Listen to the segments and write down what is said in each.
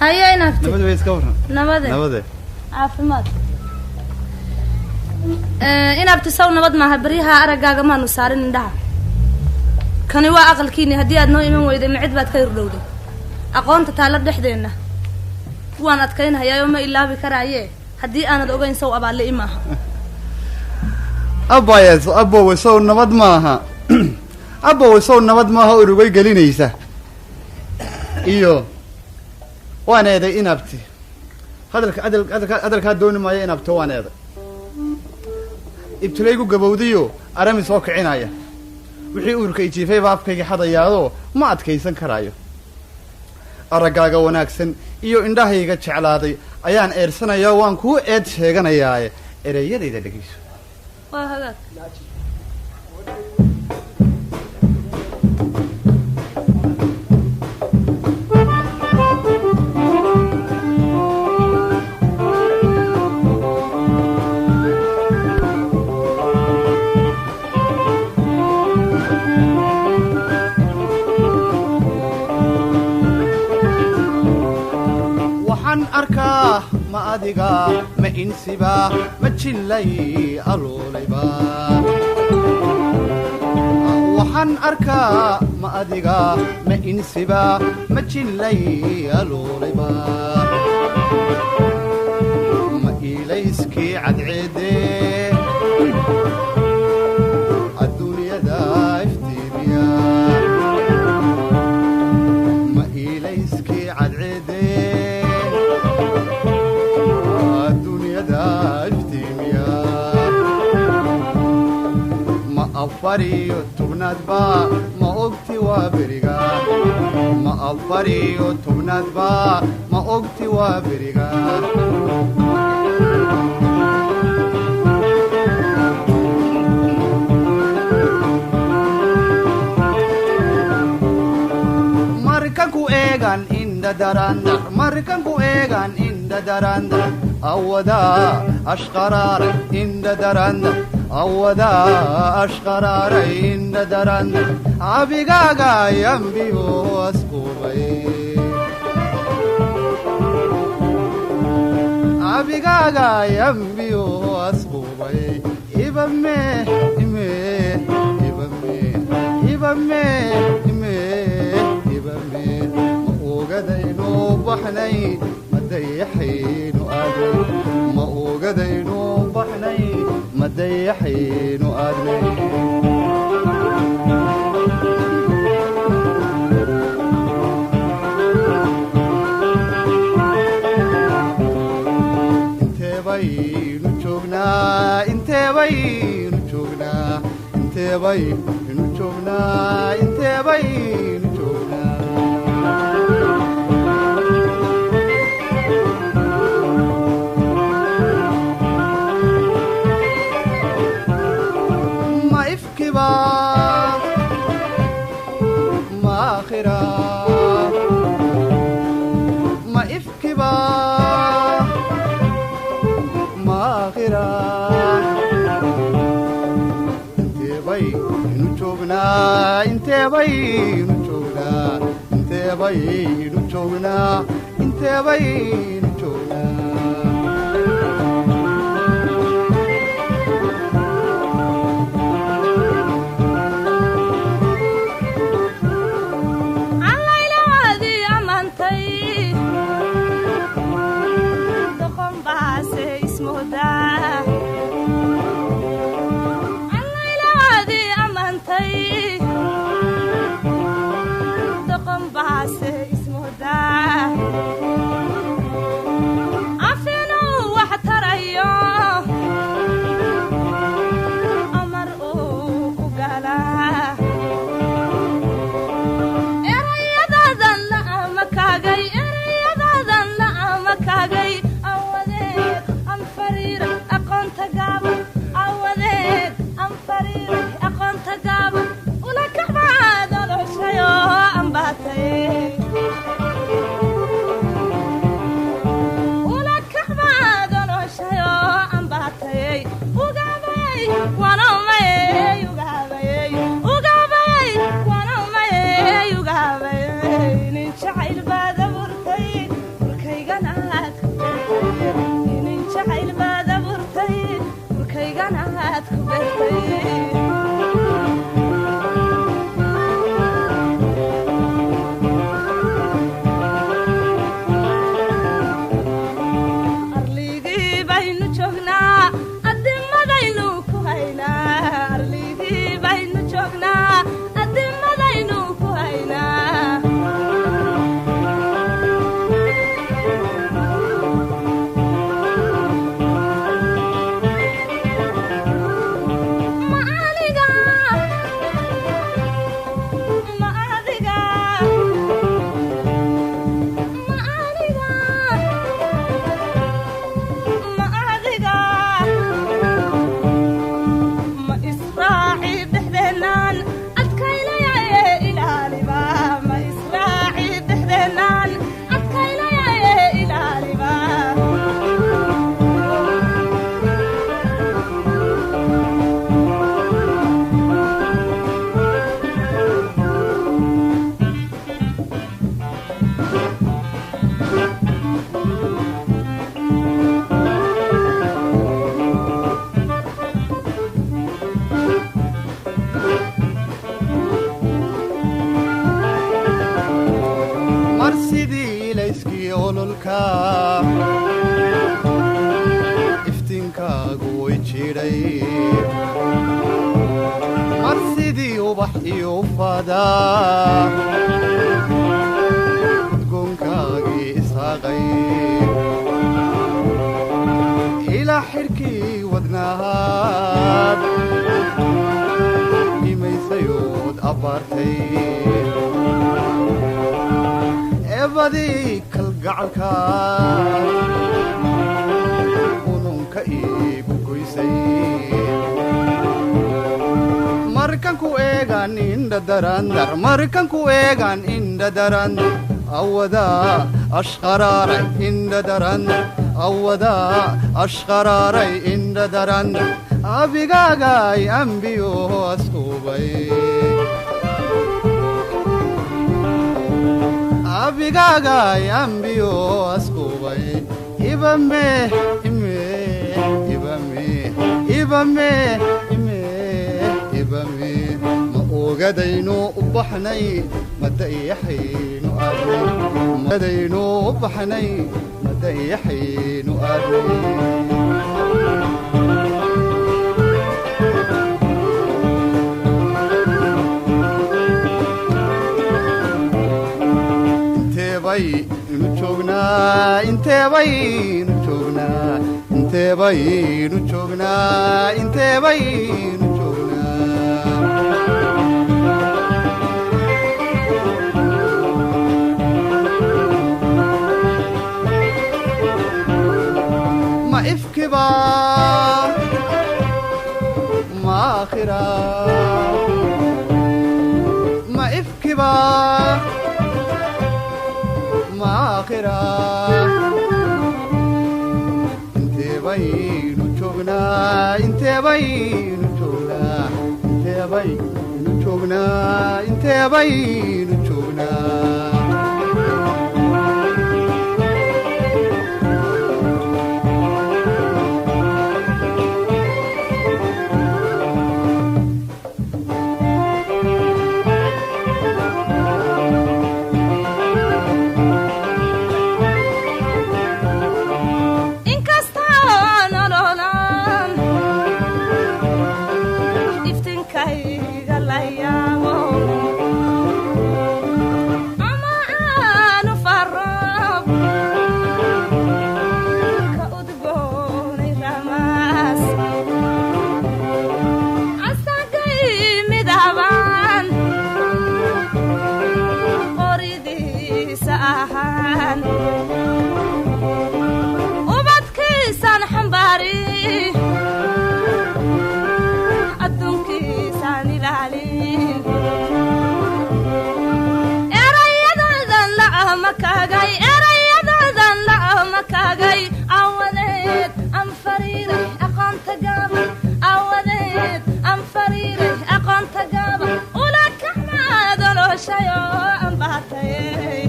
هيا نفتي نبدأ بيسكورنا نبدأ عافمات إنا بتسوي نبض مع هبريها أرجع جماعة نصارين ده كان يوا أقل كيني هدي أدنو إمام ويدا معد بعد خير لودي أقوم تتعلق دحدينا وأنا أتكينها يا يوم إلا بكرايه هدي أنا دوجين سو أبى اللي إماها أبا يس أبا وسو نبض معها أبا وسو نبض معها ورجوي قليل يسه إيوه وأنا إذا إنبتي هذا كدون ما ينبتوا وأنا إذا ibtilaygu gabowdiyo arami soo kicinaya wixii uurka jiifay baabkayga xadayaado ma adkaysan karaayo aragaaga wanaagsan iyo indhahayga jeclaaday ayaan eersanayaa waan ku eed sheeganayaa ereyadayda dhageyso waa hagaag أركا ما أديقا ما إنسبا ما تشلي ألوليبا وحن أركا ما أديقا ما إنسبا ما تشلي ألوليبا ما إليسكي عد عيدي الدنيا دايفتي بيا ما إليسكي عد عيدي أفريو تبنات با ما أقتي وابريغا ما أفريو تبنات با ما أقتي وابريغا مركنكو إيغان إندا داراندا مركنكو إيغان إندا داراندا أودا أشقرار إندا داراندا أودا أشقرار إندا داراندا أبيغاغا يمبيو أسكوبي أبيغاغا يمبيو أسكوبي إبامي إمي إبامي إبامي إمي إبامي مأوغدينو بحني مديحينو آدمي مأوغدينو بحني مديحينو آدمي انت بين جوجنا انت بين جوجنا انت بين جوجنا ما افكبا ما اخرا ما افكبا ما اخرا انت بين جوجنا انت بين جوجنا انت بين جوجنا ilayskii ololka iftiinkaagu way jiidhay mar sidii ubax iyo fadaa udgoonkaagii isaaqay ilaa xidhkii wadnahaad imaysayood abbaartay eebadii kalgacalkaad ununka iigu goysay markanku eegaan indhadarandar markanku eegaan indhadarandar awadaa ashqaraaray indhadarandar awadaa ashqaraaray indhadarandar abigaagaay ambiyo asqubay abigaagaay ambiyo asqubay ibame ime ibame ibame ime ibame ma ogadaynu u baxnay madayaxaynu aadnay madaynu u baxnay madayaxaynu aadnay inu joognaa inteebaynu joognaa inteebaynu joognaa inteebaynu joognaa ma ifkiba ma aakhira ma ifkiba maakhira inteebaynu joognaa inteebaynu joognaa inteebaynu joognaa inteebaynu joognaa ubadkiisan xambaari adduunkiisan ilaalin erayadoodan la'ama kaagay awadeed aan fariiray aqoonta gaaba awadeed aan fariiray aqoonta gaaba ula kaxmaadoloshayo aan baatay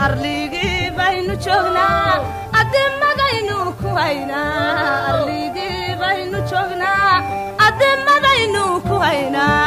arligii baynu joognaa adimadaynu ku haynaa arligii baynu joognaa adimadaynu ku haynaa